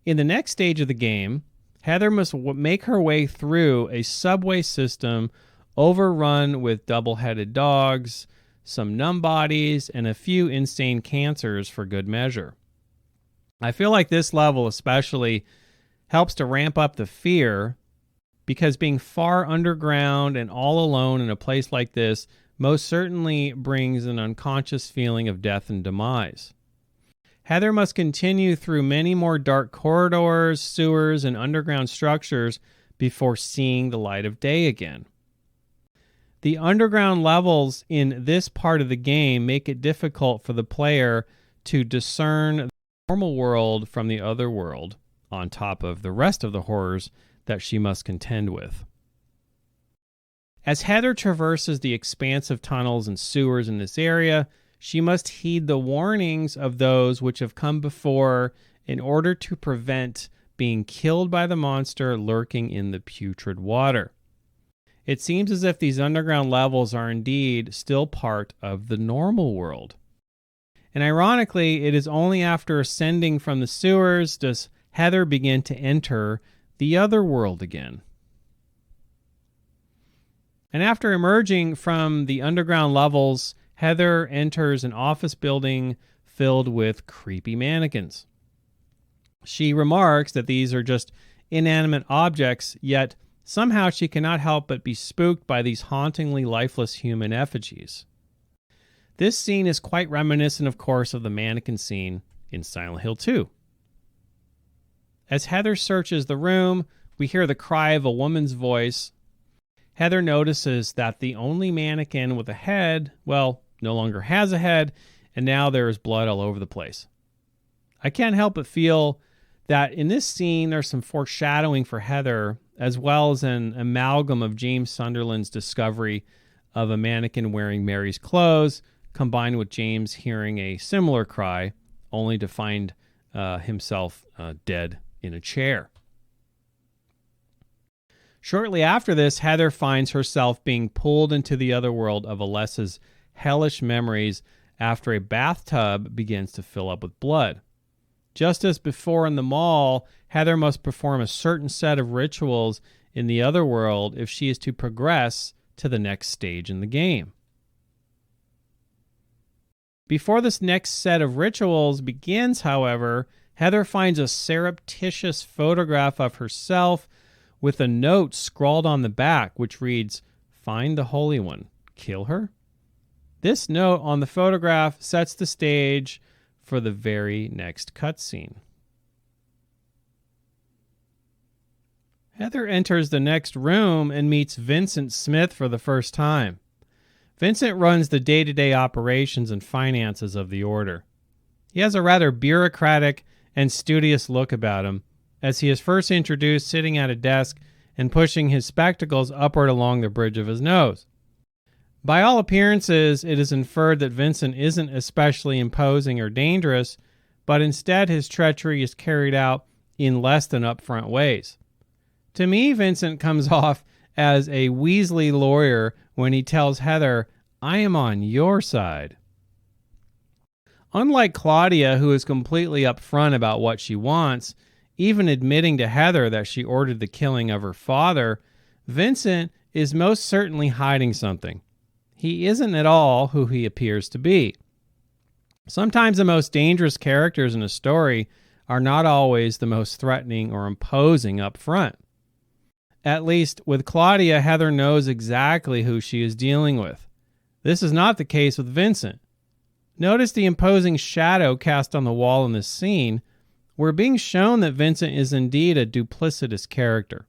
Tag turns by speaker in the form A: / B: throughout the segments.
A: In the next stage of the game, Heather must make her way through a subway system overrun with double-headed dogs, some numb bodies, and a few insane cancers for good measure. I feel like this level especially helps to ramp up the fear, because being far underground and all alone in a place like this most certainly brings an unconscious feeling of death and demise. Heather must continue through many more dark corridors, sewers, and underground structures before seeing the light of day again. The underground levels in this part of the game make it difficult for the player to discern the normal world from the other world, on top of the rest of the horrors that she must contend with. As Heather traverses the expansive tunnels and sewers in this area, she must heed the warnings of those which have come before in order to prevent being killed by the monster lurking in the putrid water. It seems as if these underground levels are indeed still part of the normal world. And ironically, it is only after ascending from the sewers does Heather began to enter the other world again. And after emerging from the underground levels, Heather enters an office building filled with creepy mannequins. She remarks that these are just inanimate objects, yet somehow she cannot help but be spooked by these hauntingly lifeless human effigies. This scene is quite reminiscent, of course, of the mannequin scene in Silent Hill 2. As Heather searches the room, we hear the cry of a woman's voice. Heather notices that the only mannequin with a head, well, no longer has a head, and now there is blood all over the place. I can't help but feel that in this scene there's some foreshadowing for Heather, as well as an amalgam of James Sunderland's discovery of a mannequin wearing Mary's clothes, combined with James hearing a similar cry, only to find himself dead in a chair. Shortly after this, Heather finds herself being pulled into the other world of Alessa's hellish memories after a bathtub begins to fill up with blood. Just as before in the mall, Heather must perform a certain set of rituals in the other world if she is to progress to the next stage in the game. Before this next set of rituals begins, however, Heather finds a surreptitious photograph of herself with a note scrawled on the back which reads, "Find the Holy One, kill her." This note on the photograph sets the stage for the very next cutscene. Heather enters the next room and meets Vincent Smith for the first time. Vincent runs the day-to-day operations and finances of the Order. He has a rather bureaucratic and studious look about him, as he is first introduced sitting at a desk and pushing his spectacles upward along the bridge of his nose. By all appearances, it is inferred that Vincent isn't especially imposing or dangerous, but instead his treachery is carried out in less than upfront ways. To me, Vincent comes off as a Weasley lawyer when he tells Heather, "I am on your side." Unlike Claudia, who is completely upfront about what she wants, even admitting to Heather that she ordered the killing of her father, Vincent is most certainly hiding something. He isn't at all who he appears to be. Sometimes the most dangerous characters in a story are not always the most threatening or imposing up front. At least with Claudia, Heather knows exactly who she is dealing with. This is not the case with Vincent. Notice the imposing shadow cast on the wall in this scene. We're being shown that Vincent is indeed a duplicitous character.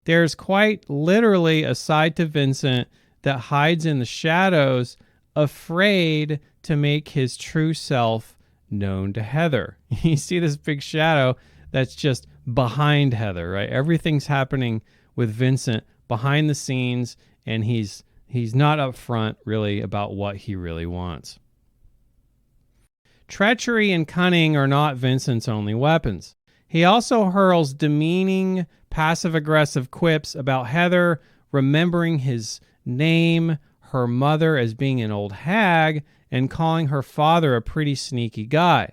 A: There's quite literally a side to Vincent that hides in the shadows, afraid to make his true self known to Heather. You see this big shadow that's just behind Heather, right? Everything's happening with Vincent behind the scenes, and he's not upfront really about what he really wants. Treachery and cunning are not Vincent's only weapons. He also hurls demeaning, passive-aggressive quips about Heather remembering his name, her mother as being an old hag, and calling her father a pretty sneaky guy.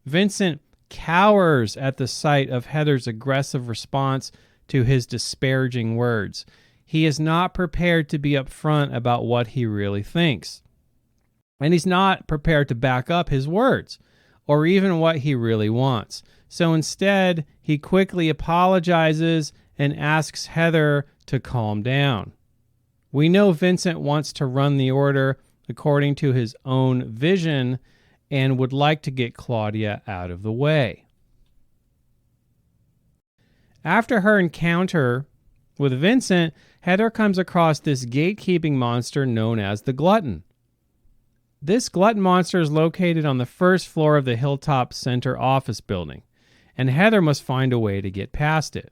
A: Vincent cowers at the sight of Heather's aggressive response to his disparaging words. He is not prepared to be upfront about what he really thinks. And he's not prepared to back up his words or even what he really wants. So instead, he quickly apologizes and asks Heather to calm down. We know Vincent wants to run the order according to his own vision and would like to get Claudia out of the way. After her encounter with Vincent, Heather comes across this gatekeeping monster known as the Glutton. This glutton monster is located on the first floor of the Hilltop Center office building, and Heather must find a way to get past it.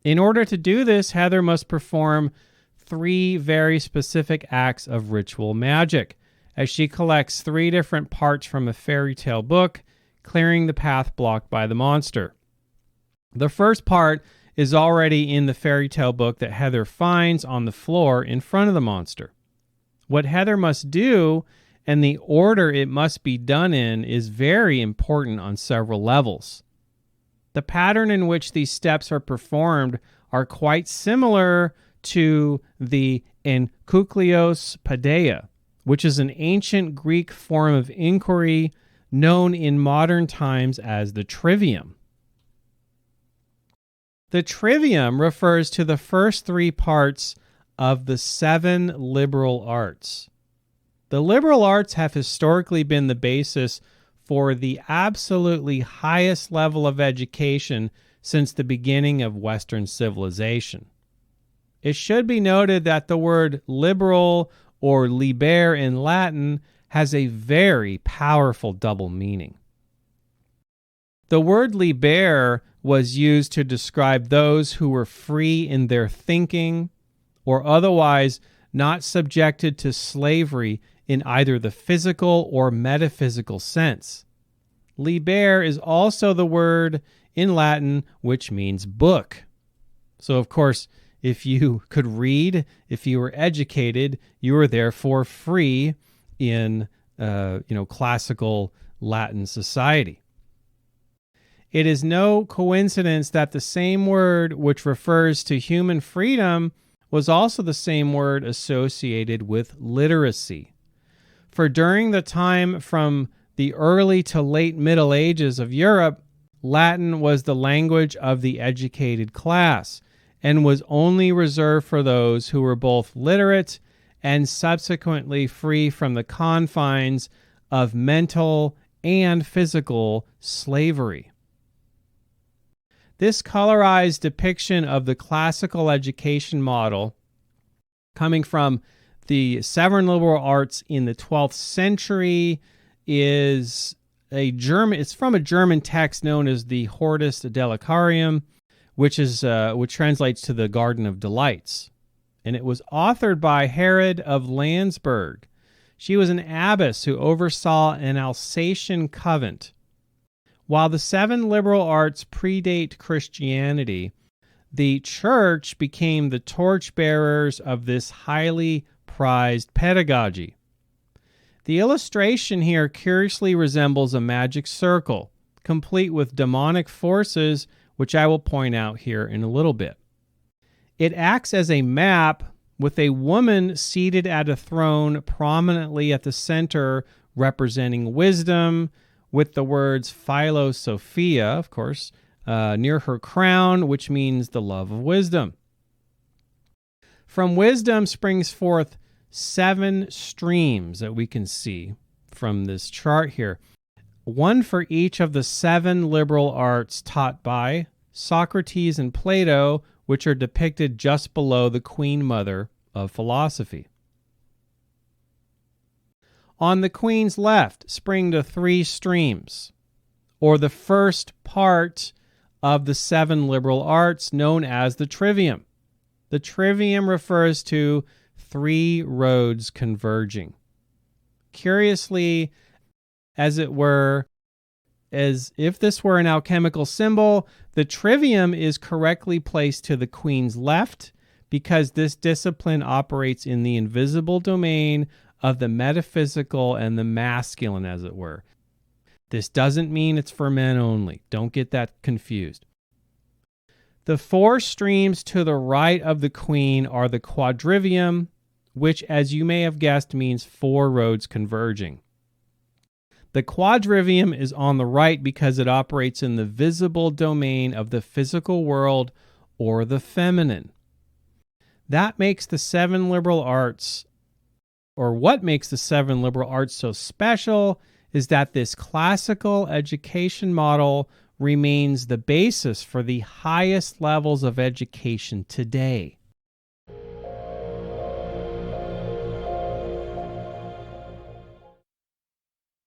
A: In order to do this, Heather must perform 3 very specific acts of ritual magic, as she collects 3 different parts from a fairy tale book, clearing the path blocked by the monster. The first part is already in the fairy tale book that Heather finds on the floor in front of the monster. What Heather must do and the order it must be done in is very important on several levels. The pattern in which these steps are performed are quite similar to the enkouklios paideia, which is an ancient Greek form of inquiry known in modern times as the trivium. The trivium refers to the first 3 parts of the 7 liberal arts. The liberal arts have historically been the basis for the absolutely highest level of education since the beginning of Western civilization. It should be noted that the word liberal or liber in Latin has a very powerful double meaning. The word liber was used to describe those who were free in their thinking or otherwise not subjected to slavery in either the physical or metaphysical sense. Liber is also the word in Latin which means book. So, of course, if you could read, if you were educated, you were therefore free in classical Latin society. It is no coincidence that the same word which refers to human freedom was also the same word associated with literacy. For during the time from the early to late Middle Ages of Europe, Latin was the language of the educated class and was only reserved for those who were both literate and subsequently free from the confines of mental and physical slavery. This colorized depiction of the classical education model coming from the 7 liberal arts in the 12th century is it's from a German text known as the Hortus Delicarium, which translates to the Garden of Delights. And it was authored by Herod of Landsberg. She was an abbess who oversaw an Alsatian convent. While the 7 liberal arts predate Christianity, the church became the torchbearers of this highly prized pedagogy. The illustration here curiously resembles a magic circle, complete with demonic forces, which I will point out here in a little bit. It acts as a map with a woman seated at a throne prominently at the center, representing wisdom, with the words Philosophia, of course, near her crown, which means the love of wisdom. From wisdom springs forth 7 streams that we can see from this chart here. 1 for each of the 7 liberal arts taught by Socrates and Plato, which are depicted just below the Queen Mother of philosophy. On the Queen's left spring the 3 streams, or the first part of the 7 liberal arts known as the trivium. The trivium refers to 3 roads converging. Curiously, as it were, as if this were an alchemical symbol, the trivium is correctly placed to the Queen's left because this discipline operates in the invisible domain of the metaphysical and the masculine, as it were. This doesn't mean it's for men only. Don't get that confused. The four streams to the right of the queen are the quadrivium, which, as you may have guessed, means four roads converging. The quadrivium is on the right because it operates in the visible domain of the physical world or the feminine. That makes the seven liberal arts, or what makes the seven liberal arts so special, is that this classical education model remains the basis for the highest levels of education today.